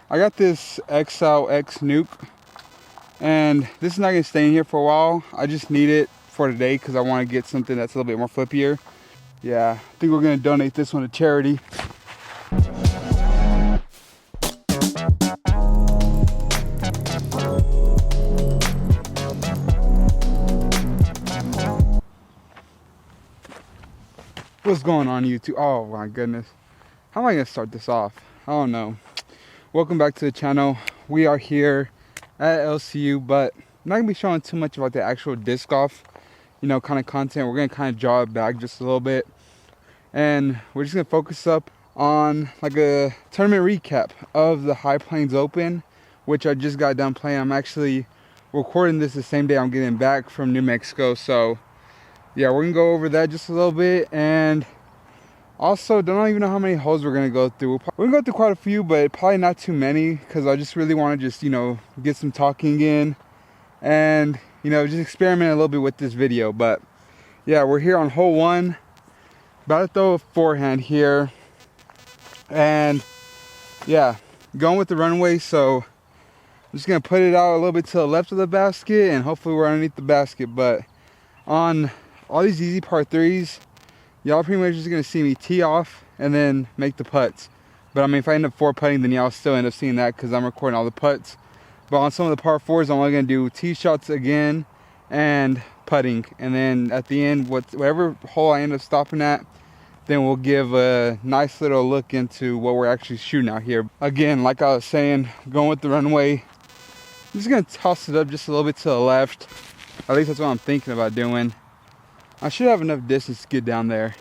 I got this XL-X Nuke, and this is not gonna stay in here for a while. I just need it for today because I want to get something that's a little bit more flippier. Yeah, I think we're gonna donate this one to charity. What's going on, YouTube? Oh my goodness. How am I gonna start this off? I don't know. Welcome back to the channel. We are here at LCU, but I'm not gonna be showing too much about the actual disc golf, kind of content. We're gonna kind of draw it back just a little bit, and we're just gonna focus up on like a tournament recap of the High Plains Open, which I just got done playing. I'm actually recording this the same day I'm getting back from New Mexico, so yeah, we're gonna go over that just a little bit. And also, don't even know how many holes we're gonna go through. We're gonna go through quite a few, but probably not too many, because I just really want to just get some talking in and just experiment a little bit with this video. But yeah, we're here on hole 1, about to throw a forehand here, and yeah, going with the runway. So I'm just gonna put it out a little bit to the left of the basket, and hopefully we're underneath the basket. But on all these easy par 3s, y'all pretty much just gonna see me tee off and then make the putts. But I mean, if I end up 4-putting, then y'all still end up seeing that because I'm recording all the putts. But on some of the par 4s, I'm only gonna do tee shots again and putting. And then at the end, whatever hole I end up stopping at, then we'll give a nice little look into what we're actually shooting out here. Again, like I was saying, going with the runway. I'm just gonna toss it up just a little bit to the left. At least that's what I'm thinking about doing. I should have enough distance to get down there.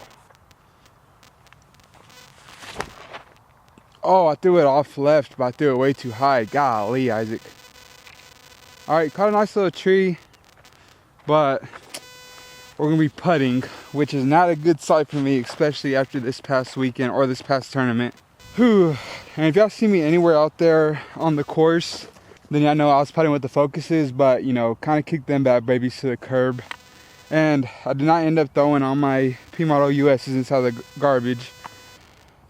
Oh, I threw it off left, but I threw it way too high. Golly, Isaac. Alright, caught a nice little tree, but we're going to be putting, which is not a good sight for me, especially after this past weekend or this past tournament. Whew. And if y'all see me anywhere out there on the course, then y'all know I was putting with the focuses, but kind of kicked them bad babies to the curb. And I did not end up throwing on my P-Model US's inside the garbage.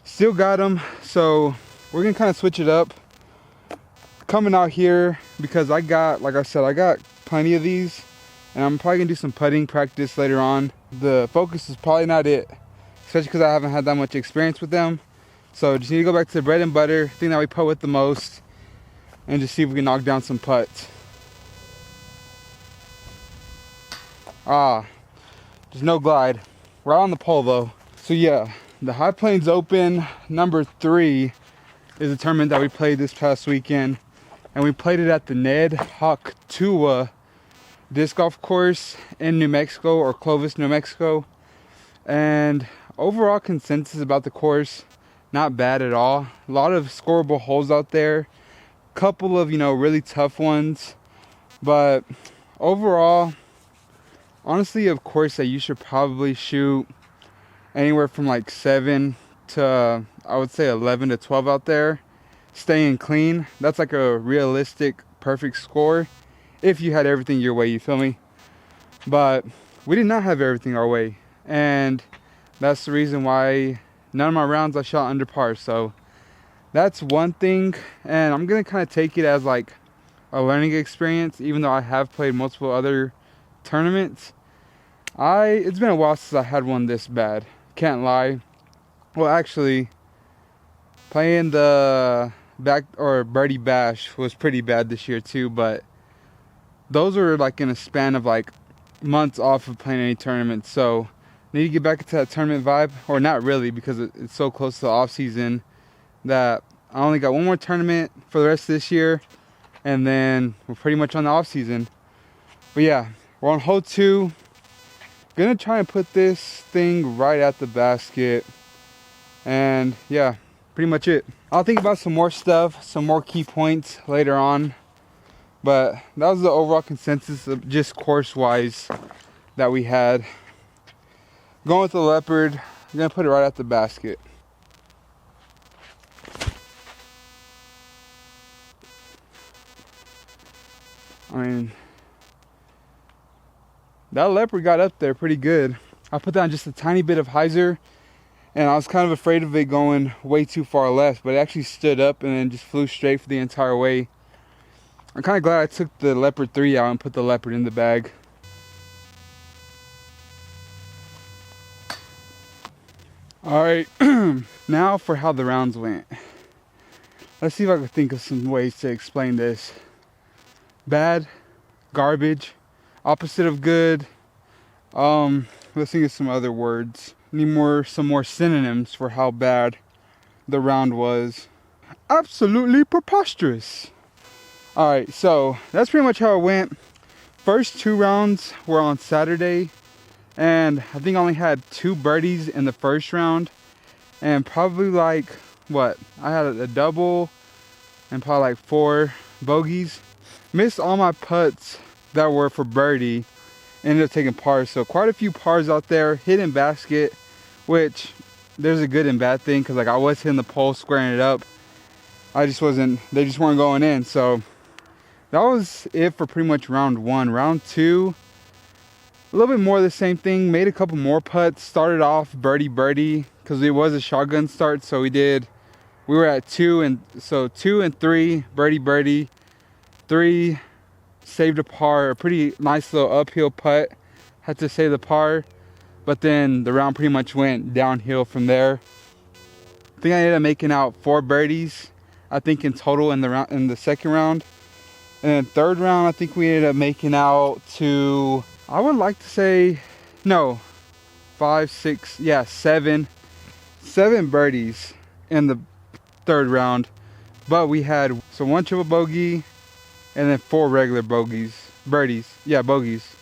Still got them, so we're gonna kind of switch it up. Coming out here because like I said, I got plenty of these, and I'm probably gonna do some putting practice later on. The focus is probably not it, especially because I haven't had that much experience with them. So just need to go back to the bread and butter, thing that we putt with the most, and just see if we can knock down some putts. There's no glide. Right on the pole though. So yeah, the High Plains Open number 3 is a tournament that we played this past weekend, and we played it at the Ned Hawk Tua disc golf course in New Mexico, or Clovis, New Mexico. And overall consensus about the course, not bad at all. A lot of scoreable holes out there, couple of really tough ones, but overall, honestly, of course, that you should probably shoot anywhere from like 7 to, I would say, 11 to 12 out there, staying clean. That's like a realistic, perfect score if you had everything your way, you feel me? But we did not have everything our way, and that's the reason why none of my rounds I shot under par. So that's one thing, and I'm gonna kind of take it as like a learning experience, even though I have played multiple other tournaments. It's been a while since I had one this bad, can't lie. Well, actually, playing the Birdie Bash was pretty bad this year too, but those were like in a span of like months off of playing any tournament. So need to get back into that tournament vibe, or not really, because it's so close to the off season that I only got one more tournament for the rest of this year, and then we're pretty much on the off season. But yeah, we're on hole 2. Gonna try and put this thing right at the basket, and yeah, pretty much it. I'll think about some more stuff, some more key points later on, but that was the overall consensus of just course wise that we had. Going with the Leopard, I'm gonna put it right at the basket. I mean, that Leopard got up there pretty good. I put down just a tiny bit of hyzer, And I was kind of afraid of it going way too far left, but it actually stood up and then just flew straight for the entire way. I'm kind of glad I took the Leopard 3 out and put the Leopard in the bag. Alright, now for how the rounds went. Let's see if I can think of some ways to explain this. Bad, garbage, opposite of good. Let's think of some other words. Need some more synonyms for how bad the round was. Absolutely preposterous. Alright, so that's pretty much how it went. First 2 rounds were on Saturday, and I think I only had 2 birdies in the first round, and probably like, what? I had a double and probably like 4 bogeys. Missed all my putts that were for birdie. Ended up taking pars, so quite a few pars out there. Hidden basket, which there's a good and bad thing, because like I was hitting the pole, squaring it up. They just weren't going in. So that was it for pretty much round 1. Round 2, a little bit more of the same thing. Made a couple more putts. Started off birdie because it was a shotgun start, so we were at 2 and 3 birdie. 3 saved a par, a pretty nice little uphill putt. Had to save the par, but then the round pretty much went downhill from there. I think I ended up making out 4 birdies, I think in total in the second round. And then third round, I think we ended up making out to, I would like to say, no, 5, 6, yeah, 7 birdies in the third round. But we had 1 triple bogey and then 4 regular birdies. Yeah, bogeys.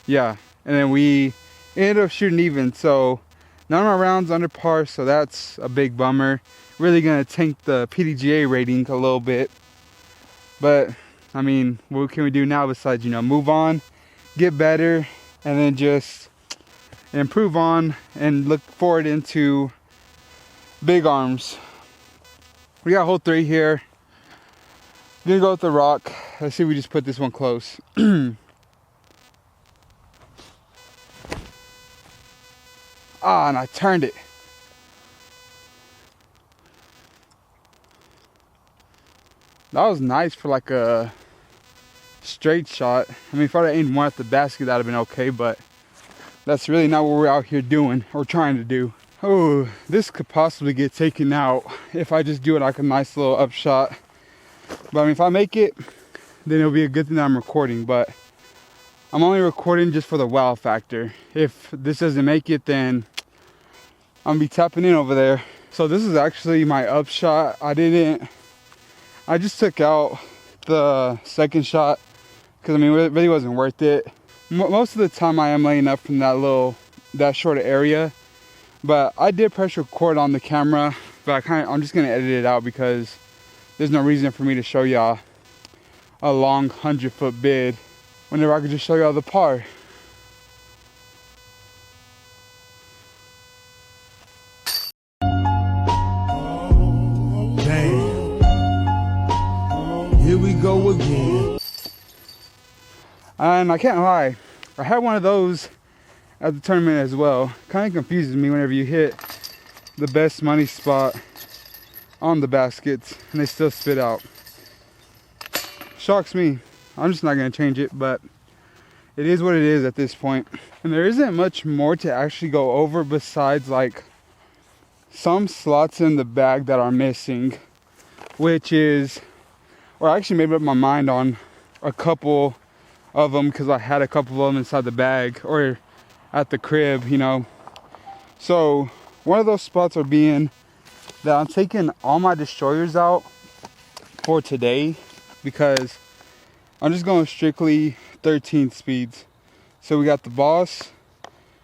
Yeah, and then we ended up shooting even. So none of our rounds under par, so that's a big bummer. Really gonna tank the PDGA rating a little bit. But I mean, what can we do now besides, move on, get better, and then just improve on and look forward into big arms. We got hole 3 here. Gonna go with the rock. Let's see if we just put this one close. And I turned it. That was nice for like a straight shot. I mean, if I'd have aimed more at the basket, that'd have been okay, but that's really not what we're out here doing or trying to do. Oh, this could possibly get taken out if I just do it like a nice little upshot. But I mean, if I make it, then it'll be a good thing that I'm recording. But I'm only recording just for the wow factor. If this doesn't make it, then I'm gonna be tapping in over there. So this is actually my upshot. I just took out the second shot because I mean, it really wasn't worth it. Most of the time I am laying up from that short area. But I did pressure record on the camera, but I'm just gonna edit it out because there's no reason for me to show y'all a long 100-foot bid whenever I could just show y'all the par. Damn. Here we go again. And I can't lie, I had one of those at the tournament as well. Kind of confuses me whenever you hit the best money spot on the baskets and they still spit out. Shocks me. I'm just not going to change it, but it is what it is at this point. And there isn't much more to actually go over besides like some slots in the bag that are missing, which is, or I actually made up my mind on a couple of them because I had a couple of them inside the bag or at the crib, So one of those spots are being that I'm taking all my destroyers out for today because I'm just going strictly 13 speeds. So we got the Boss,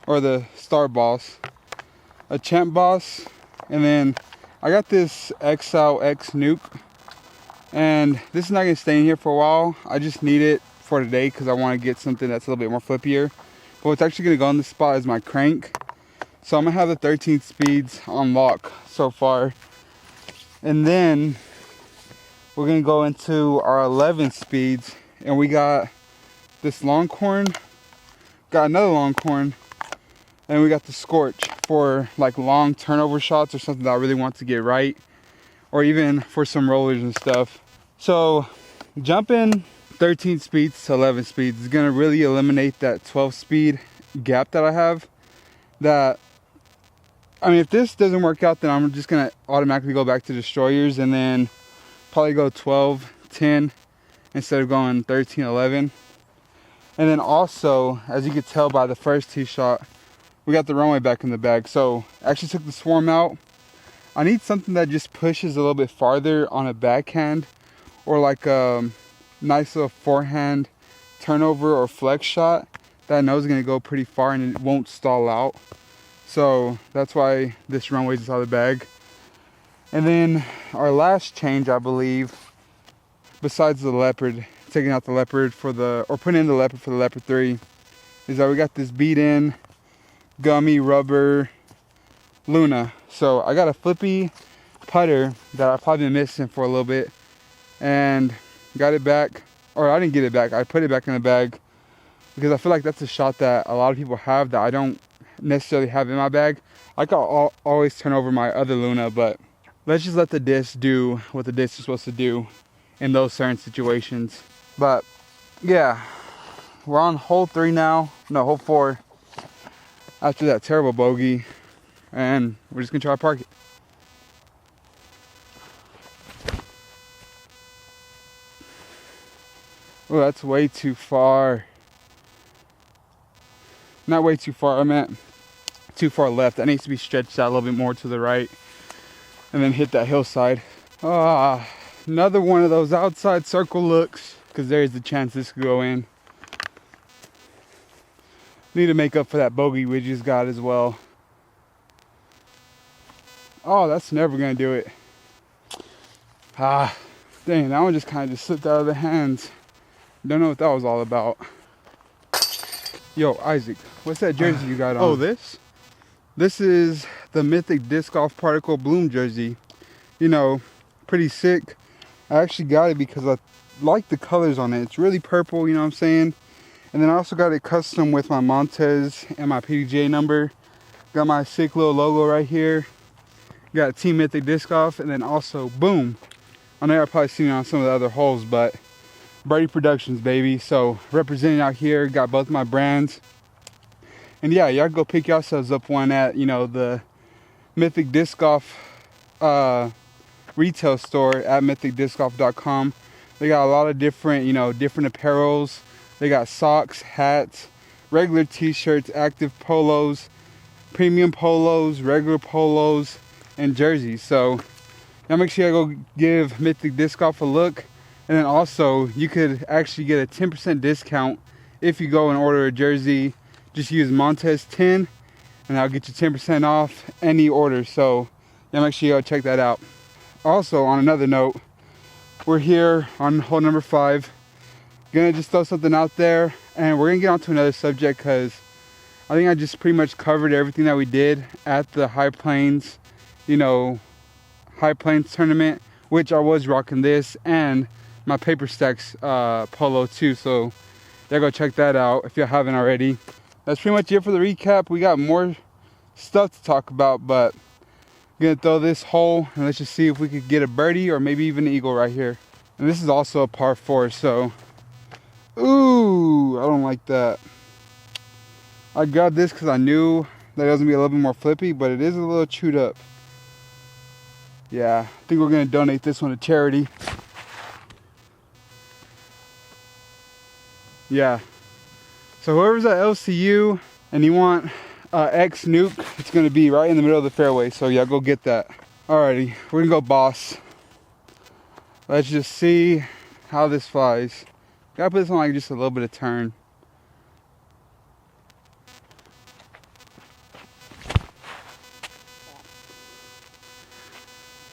or the Star Boss, a Champ Boss, and then I got this XL X Nuke, and this is not going to stay in here for a while. I just need it for today because I want to get something that's a little bit more flippier. But what's actually going to go on this spot is my crank. So I'm going to have the 13 speeds on lock so far. And then we're going to go into our 11 speeds. And we got this Longhorn. Got another Longhorn. And we got the Scorch for like long turnover shots or something that I really want to get right, or even for some rollers and stuff. So jumping 13 speeds to 11 speeds is gonna really eliminate that 12 speed gap that I have. That, I mean, if this doesn't work out, then I'm just gonna automatically go back to destroyers and then probably go 12, 10 instead of going 13, 11. And then also, as you can tell by the first tee shot, we got the runway back in the bag. So I actually took the Swarm out. I need something that just pushes a little bit farther on a backhand, or like a nice little forehand turnover or flex shot that I know is going to go pretty far and it won't stall out. So that's why this runway is out of the bag. And then our last change, I believe, besides the Leopard, taking out the Leopard for the, or putting in the Leopard for the Leopard 3, is that we got this beat in gummy rubber Luna. So I got a flippy putter that I've probably been missing for a little bit and got it back, or I didn't get it back, I put it back in the bag because I feel like that's a shot that a lot of people have that I don't necessarily have in my bag. I can always turn over my other Luna, but let's just let the disc do what the disc is supposed to do in those certain situations. But yeah, we're on hole 3 now, no, hole 4 after that terrible bogey, and we're just gonna try to park it. Oh, that's way too far. Not way too far, I meant too far left. That needs to be stretched out a little bit more to the right and then hit that hillside. Another one of those outside circle looks, because there's the chance this could go in. Need to make up for that bogey we just got as well. Oh, that's never gonna do it. Dang, that one just kind of just slipped out of the hands. Don't know what that was all about. Yo, Isaac, what's that jersey you got on? Oh, this? This is the Mythic Disc Golf Particle Bloom jersey. You know, pretty sick. I actually got it because I like the colors on it. It's really purple, you know what I'm saying? And then I also got it custom with my Montez and my PDGA number. Got my sick little logo right here. Got Team Mythic Disc Golf, and then also, boom. I know I've probably seen it on some of the other holes, but Birdie Productions, baby. So representing out here, got both my brands. And yeah, y'all go pick yourselves up one at, you know, the Mythic Disc Golf retail store at mythicdiscgolf.com. They got a lot of different, you know, different apparels. They got socks, hats, regular t-shirts, active polos, premium polos, regular polos, and jerseys. So now make sure you go give Mythic Disc Golf a look. And then also you could actually get a 10% discount if you go and order a jersey. Just use Montez 10 and I'll get you 10% off any order. So yeah, make sure you go check that out. Also, on another note, we're here on hole number 5. Gonna just throw something out there, and we're gonna get on to another subject because I think I just pretty much covered everything that we did at the High Plains, you know, High Plains tournament, which I was rocking this and my Paper Stacks polo too. So yeah, go check that out if you haven't already. That's pretty much it for the recap. We got more stuff to talk about, but I'm gonna throw this hole and let's just see if we could get a birdie or maybe even an eagle right here. And this is also a par 4, so ooh, I don't like that. I grabbed this because I knew that it was gonna be a little bit more flippy, but it is a little chewed up. Yeah, I think we're gonna donate this one to charity. Yeah. So whoever's at LCU and you want X Nuke, it's gonna be right in the middle of the fairway. So yeah, go get that. Alrighty, we're gonna go boss. Let's just see how this flies. Gotta put this on like just a little bit of turn.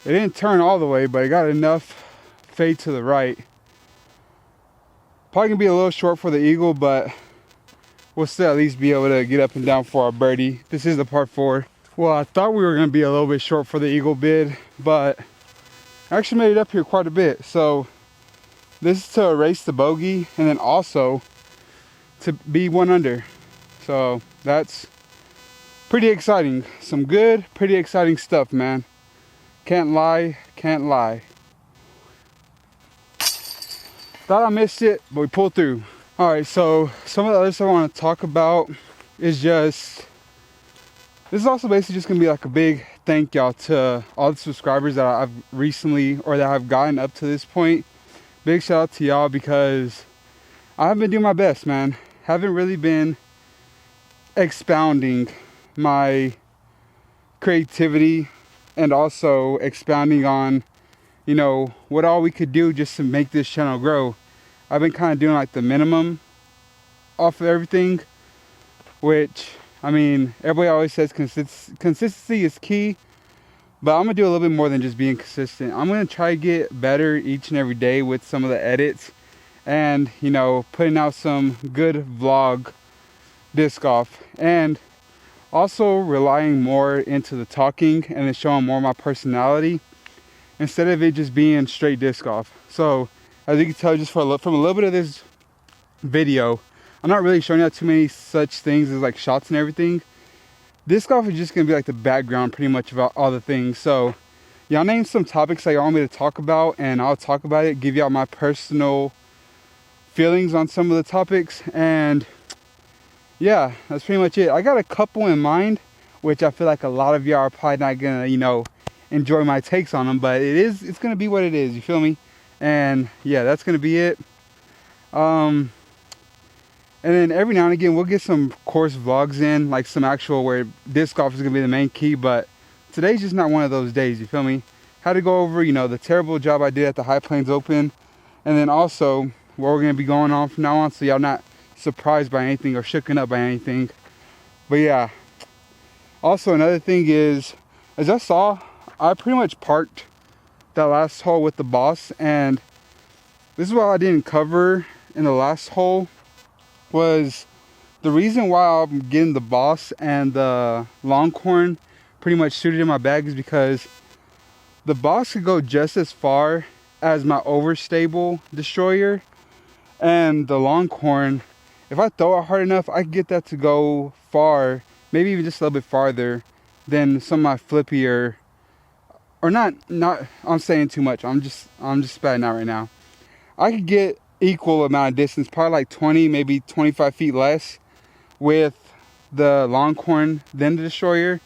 It didn't turn all the way, but it got enough fade to the right. Probably gonna be a little short for the eagle, but we'll still at least be able to get up and down for our birdie. This is the par 4. Well, I thought we were gonna be a little bit short for the eagle bid, but I actually made it up here quite a bit. So this is to erase the bogey and then also to be 1 under. So that's pretty exciting. Some good, pretty exciting stuff, man. Can't lie, can't lie. Thought I missed it, but we pulled through. All right, so some of the other stuff I want to talk about is just, this is also basically just gonna be like a big thank y'all to all the subscribers that I've recently, or that I've gotten up to this point. Big shout out to y'all, because I've been doing my best, man. Haven't really been expounding my creativity and also expounding on, you know, what all we could do just to make this channel grow. I've been kind of doing like the minimum off of everything, which, I mean, everybody always says consistency is key, but I'm gonna do a little bit more than just being consistent. I'm gonna try to get better each and every day with some of the edits, and, you know, putting out some good vlog disc golf, and also relying more into the talking and then showing more of my personality instead of it just being straight disc golf. So as you can tell, just from a little bit of this video, I'm not really showing out too many such things as like shots and everything. Disc golf is just gonna be like the background pretty much about all the things. So y'all name some topics that y'all want me to talk about, and I'll talk about it, give y'all my personal feelings on some of the topics, and yeah, that's pretty much it. I got a couple in mind, which I feel like a lot of y'all are probably not gonna, you know, enjoy my takes on them, but it's gonna be what it is, you feel me? And yeah, that's gonna be it. And then every now and again we'll get some course vlogs in, like some actual where disc golf is gonna be the main key, but today's just not one of those days, you feel me? Had to go over, you know, the terrible job I did at the High Plains Open, and then also where we're gonna be going on from now on, so y'all not surprised by anything or shooken up by anything. But yeah, also another thing is, as I saw, I pretty much parked that last hole with the Boss, and this is what I didn't cover in the last hole, was the reason why I'm getting the Boss and the Longhorn pretty much suited in my bag is because the Boss could go just as far as my overstable Destroyer, and the Longhorn, if I throw it hard enough, I can get that to go far, maybe even just a little bit farther than some of my flippier, or not, I'm saying too much. I'm just spatting out right now. I could get equal amount of distance, probably like 20, maybe 25 feet less with the Longhorn than the Destroyer.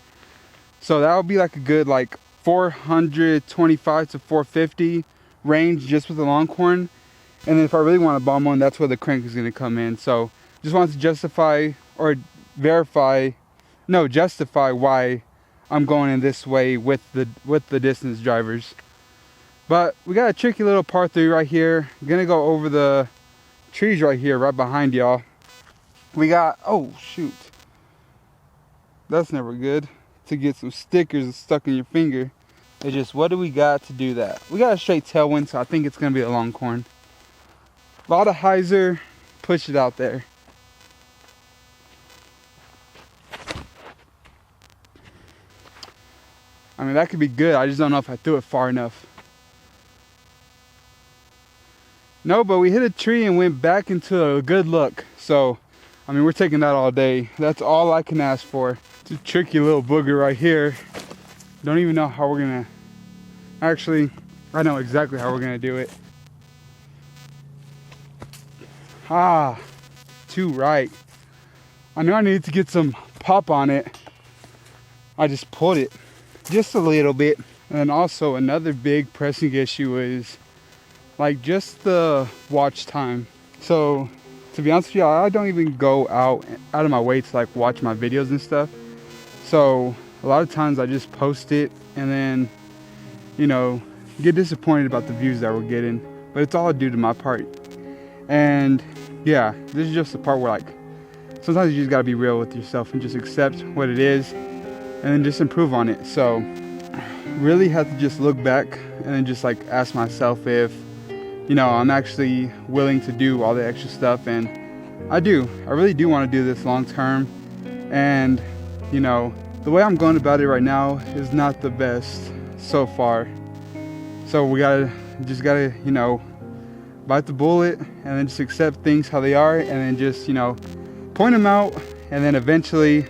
So that would be like a good like 425 to 450 range just with the Longhorn. And then if I really want to bomb one, that's where the crank is going to come in. So just wanted to justify why I'm going in this way with the distance drivers. But we got a tricky little par 3 right here. I'm gonna go over the trees right here, right behind y'all. We got, oh shoot, that's never good, to get some stickers stuck in your finger. It's just, what do we got to do that? We got a straight tailwind, so I think it's gonna be a Longhorn. A lot of hyzer, push it out there. I mean, that could be good. I just don't know if I threw it far enough. No, but we hit a tree and went back into a good look. So, I mean, we're taking that all day. That's all I can ask for. It's a tricky little booger right here. Don't even know how we're gonna... Actually, I know exactly how we're gonna do it. Ah, too right. I knew I needed to get some pop on it. I just pulled it just a little bit. And then also another big pressing issue is like just the watch time. So to be honest with you, I don't even go out of my way to like watch my videos and stuff. So a lot of times I just post it and then, you know, get disappointed about the views that we're getting, but it's all due to my part. And yeah, this is just the part where like sometimes you just gotta be real with yourself and just accept what it is and then just improve on it. So really have to just look back and then just like ask myself if, you know, I'm actually willing to do all the extra stuff. And I really do want to do this long term. And you know, the way I'm going about it right now is not the best so far. So we just gotta, you know, bite the bullet and then just accept things how they are, and then just, you know, point them out, and then eventually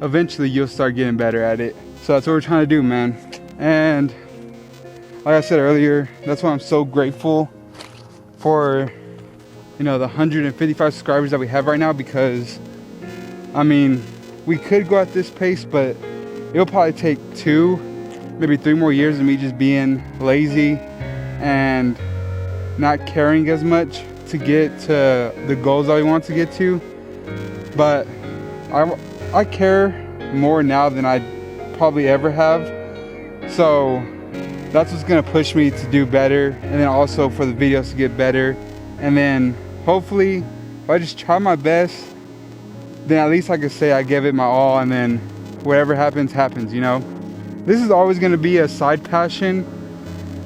eventually you'll start getting better at it. So that's what we're trying to do, man. And like I said earlier, that's why I'm so grateful for, you know, the 155 subscribers that we have right now, because I mean, we could go at this pace, but it'll probably take 2, maybe 3 more years of me just being lazy and not caring as much to get to the goals that we want to get to. But I care more now than I probably ever have. So that's what's gonna push me to do better, and then also for the videos to get better. And then hopefully if I just try my best, then at least I can say I gave it my all, and then whatever happens, happens, you know? This is always gonna be a side passion.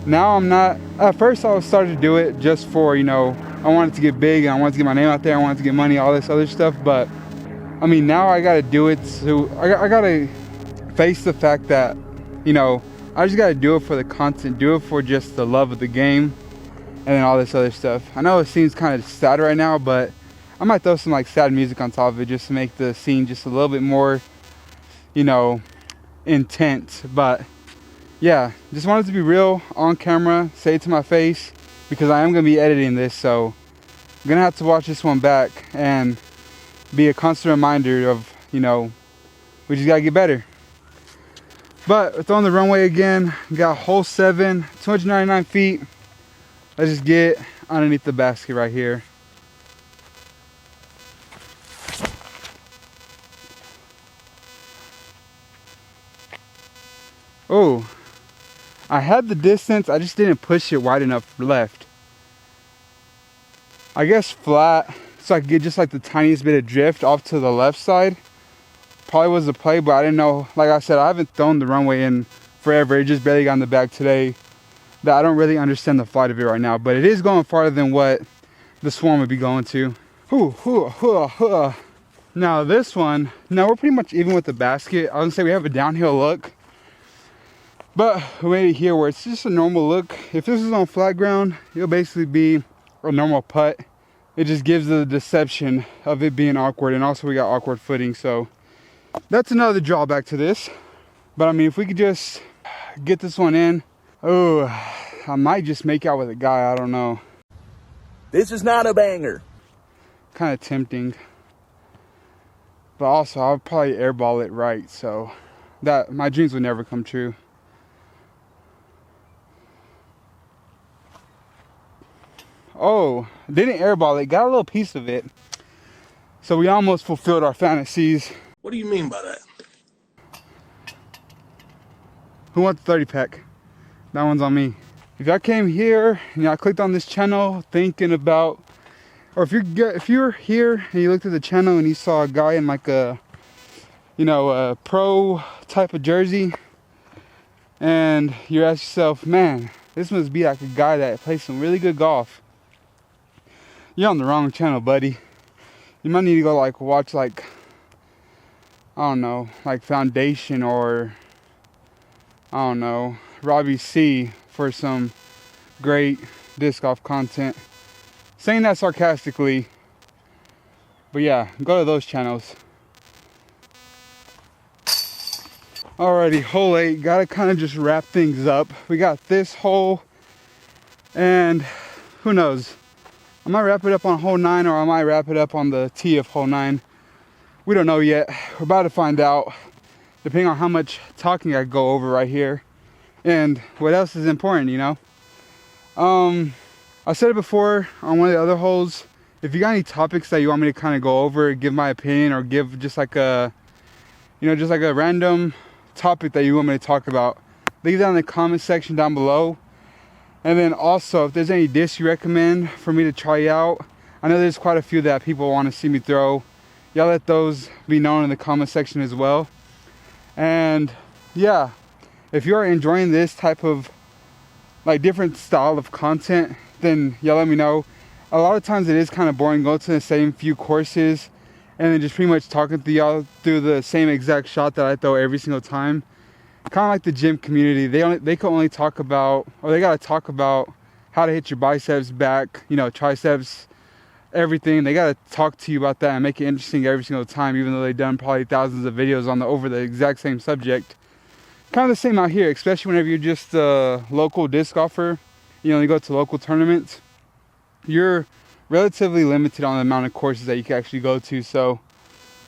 Now I'm not, at first I was starting to do it just for, you know, I wanted to get big and I wanted to get my name out there, I wanted to get money, all this other stuff. But I mean, now I gotta do it, so I gotta face the fact that, you know, I just gotta do it for the content, do it for just the love of the game, and then all this other stuff. I know it seems kind of sad right now, but I might throw some like sad music on top of it just to make the scene just a little bit more, you know, intense. But yeah, just wanted to be real on camera, say it to my face, because I am gonna be editing this, so I'm gonna have to watch this one back and be a constant reminder of, you know, we just gotta get better. But we're throwing the runway again. Got hole 7, 299 feet. Let's just get underneath the basket right here. Oh, I had the distance, I just didn't push it wide enough left. I guess flat, so I could get just like the tiniest bit of drift off to the left side. Probably was the play, but I didn't know. Like I said, I haven't thrown the runway in forever. It just barely got in the bag today. That I don't really understand the flight of it right now, but it is going farther than what the Swarm would be going to. Now this one, no, we're pretty much even with the basket. I was gonna say we have a downhill look, but we made it here where it's just a normal look. If this is on flat ground, it'll basically be a normal putt. It just gives the deception of it being awkward, and also we got awkward footing, so that's another drawback to this. But I mean, if we could just get this one in, oh, I might just make out with a guy, I don't know. This is not a banger. Kind of tempting. But also, I'll probably airball it right, so that my dreams would never come true. Oh, didn't airball it, got a little piece of it. So we almost fulfilled our fantasies. What do you mean by that? Who wants the 30 pack? That one's on me. If y'all came here and y'all clicked on this channel thinking about, or if you're here and you looked at the channel and you saw a guy in like a, you know, a pro type of jersey, and you ask yourself, man, this must be like a guy that plays some really good golf, you're on the wrong channel, buddy. You might need to go like watch like, I don't know, like Foundation or, I don't know, Robbie C for some great disc golf content. Saying that sarcastically, but yeah, go to those channels. Alrighty, hole 8, gotta kind of just wrap things up. We got this hole, and who knows, I might wrap it up on hole 9, or I might wrap it up on the tee of hole 9. We don't know yet. We're about to find out, depending on how much talking I go over right here and what else is important, you know. I said it before on one of the other holes, if you got any topics that you want me to kind of go over, give my opinion, or give just like a, you know, just like a random topic that you want me to talk about, leave that in the comment section down below. And then also, if there's any discs you recommend for me to try out, I know there's quite a few that people want to see me throw. Y'all let those be known in the comment section as well. And yeah, if you are enjoying this type of like different style of content, then y'all let me know. A lot of times it is kind of boring going to the same few courses and then just pretty much talking to y'all through the same exact shot that I throw every single time. Kind of like the gym community, they can only talk about, or they gotta talk about how to hit your biceps, back, you know, triceps, everything. They got to talk to you about that and make it interesting every single time, even though they've done probably thousands of videos on over the exact same subject. Kind of the same out here, especially whenever you're just a local disc golfer. You know, you go to local tournaments, you're relatively limited on the amount of courses that you can actually go to. So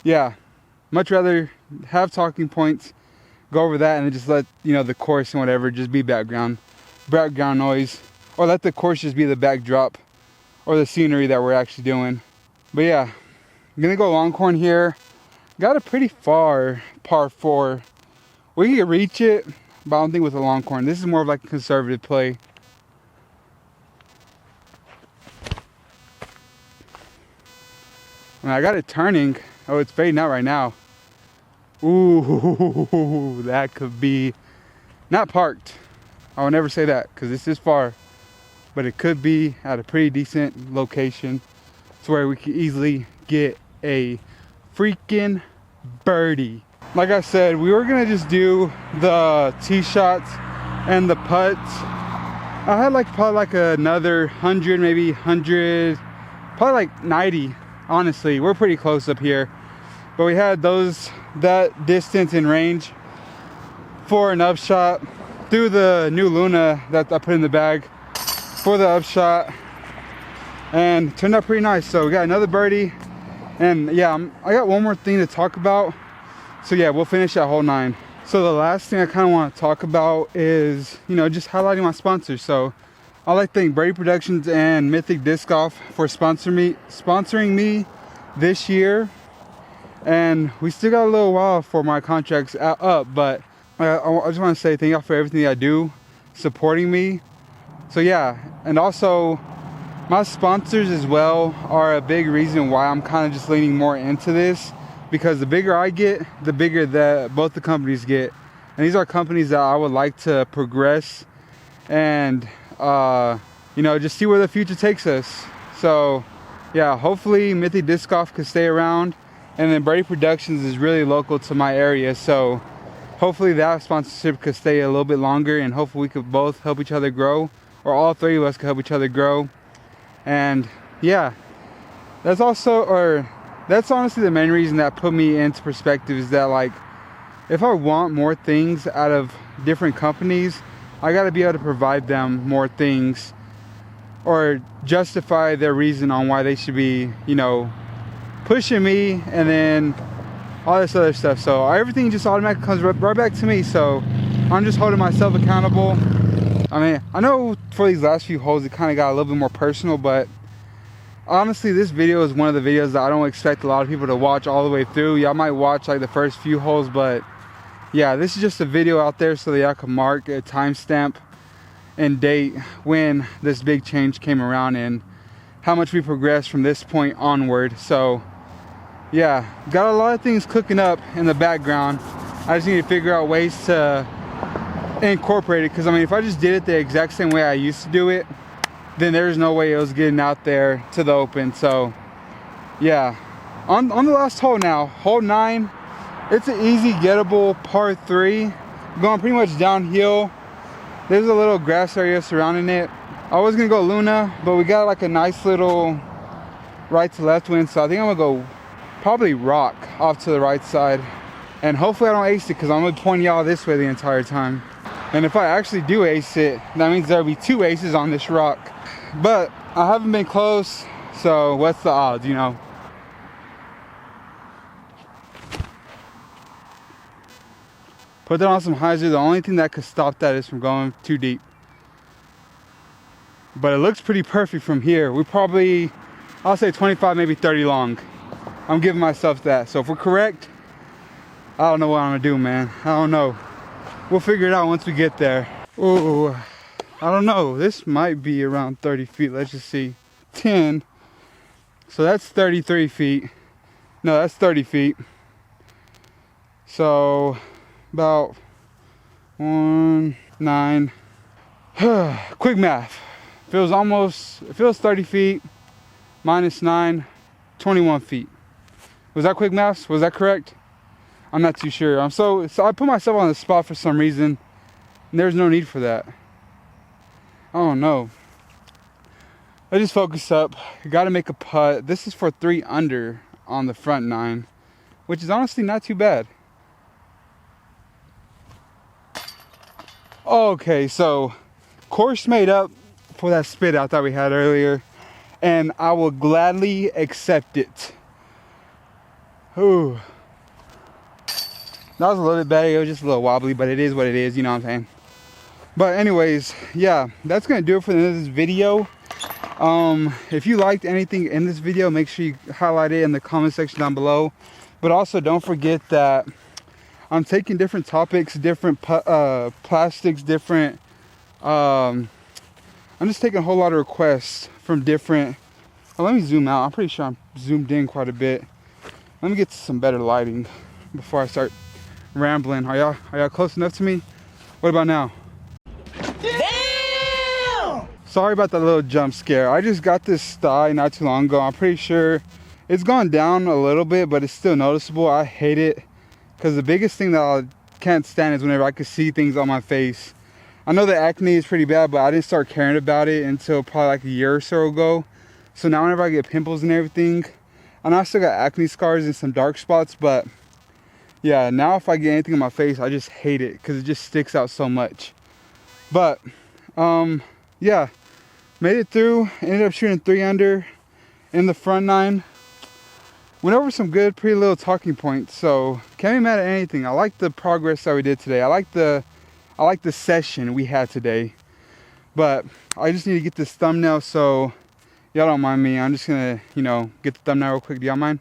yeah, much rather have talking points, go over that, and then just let, you know, the course and whatever just be background noise, or let the course just be the backdrop or the scenery that we're actually doing. But yeah, I'm gonna go Longhorn here. Got a pretty far par 4. We can reach it, but I don't think with a Longhorn. This is more of like a conservative play. I mean, I got it turning. Oh, it's fading out right now. Ooh, that could be not parked. I will never say that because this is far, but it could be at a pretty decent location to where we could easily get a freaking birdie. Like I said, we were gonna just do the tee shots and the putts. I had like probably like another 100, maybe 100, probably like 90. Honestly, we're pretty close up here, but we had that distance in range for an upshot through the new Luna that I put in the bag for the upshot, and it turned out pretty nice. So we got another birdie, and yeah, I got one more thing to talk about. So yeah, we'll finish that hole 9. So the last thing I kind of want to talk about is, you know, just highlighting my sponsors. So I'd like to thank Brady Productions and Mythic Disc Golf for sponsoring me this year. And we still got a little while for my contracts up, but I just want to say thank y'all for everything I do, supporting me. So yeah, and also my sponsors as well are a big reason why I'm kind of just leaning more into this, because the bigger I get, the bigger that both the companies get. And these are companies that I would like to progress and you know, just see where the future takes us. So yeah, hopefully Mythic Disc Golf could stay around, and then Brady Productions is really local to my area, so hopefully that sponsorship could stay a little bit longer, and hopefully we could both help each other grow, or all three of us could help each other grow. And yeah, that's honestly the main reason that put me into perspective, is that like, if I want more things out of different companies, I got to be able to provide them more things, or justify their reason on why they should be, you know, pushing me, and then all this other stuff. So everything just automatically comes right back to me. So I'm just holding myself accountable. I mean, I know for these last few holes it kind of got a little bit more personal, but honestly, this video is one of the videos that I don't expect a lot of people to watch all the way through. Y'all might watch like the first few holes, but yeah, this is just a video out there so that y'all can mark a timestamp and date when this big change came around and how much we progressed from this point onward. So yeah, got a lot of things cooking up in the background. I just need to figure out ways to incorporate it, because I mean, if I just did it the exact same way I used to do it, then there's no way it was getting out there to the open. So yeah, on the last hole now, hole 9, it's an easy gettable par 3, going pretty much downhill. There's a little grass area surrounding it. I was gonna go Luna, but we got like a nice little right to left wind, so I think I'm gonna go probably rock off to the right side, and hopefully I don't ace it, because I'm gonna point y'all this way the entire time. And if I actually do ace it, that means there'll be 2 aces on this rock. But I haven't been close, so what's the odds, you know? Put that on some hyzer. The only thing that could stop that is from going too deep. But it looks pretty perfect from here. We probably, I'll say 25, maybe 30 long. I'm giving myself that. So if we're correct, I don't know what I'm gonna do, man. I don't know. We'll figure it out once we get there. Ooh, I don't know. This might be around 30 feet. Let's just see. 10. So that's 33 feet. No, that's 30 feet. So about 1, 9. Quick math. It feels 30 feet minus 9, 21 feet. Was that quick math? Was that correct? I'm not too sure. So I put myself on the spot for some reason, and there's no need for that. I don't know. Let's just focus up. Got to make a putt. This is for 3 under on the front 9, which is honestly not too bad. Okay, so course made up for that spit out that we had earlier, and I will gladly accept it. Ooh. That was a little bit better. It was just a little wobbly, but it is what it is, you know what I'm saying? But anyways, yeah, that's gonna do it for the end of this video. If you liked anything in this video, make sure you highlight it in the comment section down below. But also don't forget that I'm taking different topics, different plastics, different I'm just taking a whole lot of requests from different let me zoom out. I'm pretty sure I'm zoomed in quite a bit. Let me get some better lighting before I start rambling. Are y'all close enough to me? What about now? Damn! Sorry about that little jump scare. I just got this thigh not too long ago. I'm pretty sure it's gone down a little bit, but it's still noticeable. I hate it because the biggest thing that I can't stand is whenever I can see things on my face. I know the acne is pretty bad, but I didn't start caring about it until probably like a year or so ago. So now whenever I get pimples and everything, I know I still got acne scars and some dark spots, but yeah, now if I get anything on my face, I just hate it because it just sticks out so much. But yeah, made it through. Ended up shooting 3 under in the front 9. Went over some good, pretty little talking points. So can't be mad at anything. I like the progress that we did today. I like the session we had today. But I just need to get this thumbnail, so y'all don't mind me. I'm just gonna, get the thumbnail real quick. Do y'all mind?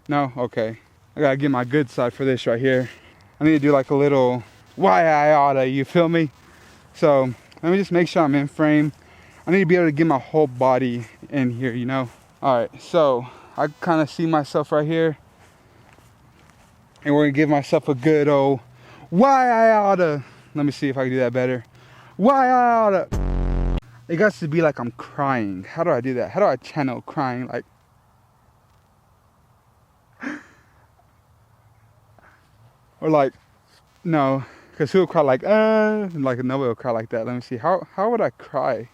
No? Okay. I gotta get my good side for this right here. I need to do like a little why I oughta, you feel me? So let me just make sure I'm in frame. I need to be able to get my whole body in here, Alright, so I kind of see myself right here. And we're gonna give myself a good old why I oughta. Let me see if I can do that better. Why I oughta. It got to be like I'm crying. How do I do that? How do I channel crying? Like, or like, no, because who would cry like, and like nobody would cry like that. Let me see. How would I cry?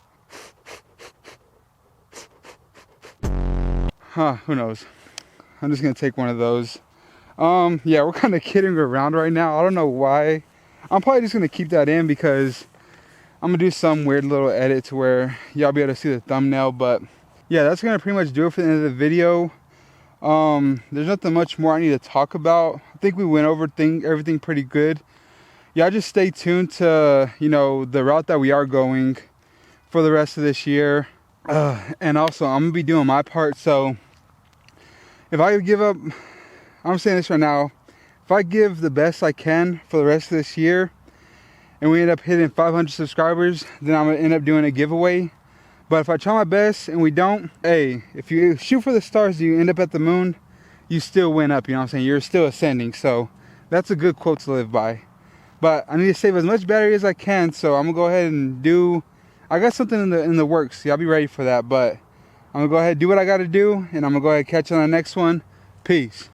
Huh, who knows? I'm just gonna take one of those. Yeah, we're kind of kidding around right now. I don't know why. I'm probably just gonna keep that in because I'm gonna do some weird little edit to where y'all be able to see the thumbnail. But yeah, that's gonna pretty much do it for the end of the video. There's nothing much more I need to talk about. I think we went over everything pretty good. Y'all just stay tuned to the route that we are going for the rest of this year. And also I'm gonna be doing my part. So if I give up, I'm saying this right now, if I give the best I can for the rest of this year and we end up hitting 500 subscribers, then I'm gonna end up doing a giveaway. But if I try my best and we don't, hey, if you shoot for the stars and you end up at the moon, you still went up, you know what I'm saying? You're still ascending. So that's a good quote to live by. But I need to save as much battery as I can, so I'm gonna go ahead and I got something in the works. Y'all be ready for that. But I'm gonna go ahead and do what I gotta do, and I'm gonna go ahead and catch you on the next one. Peace.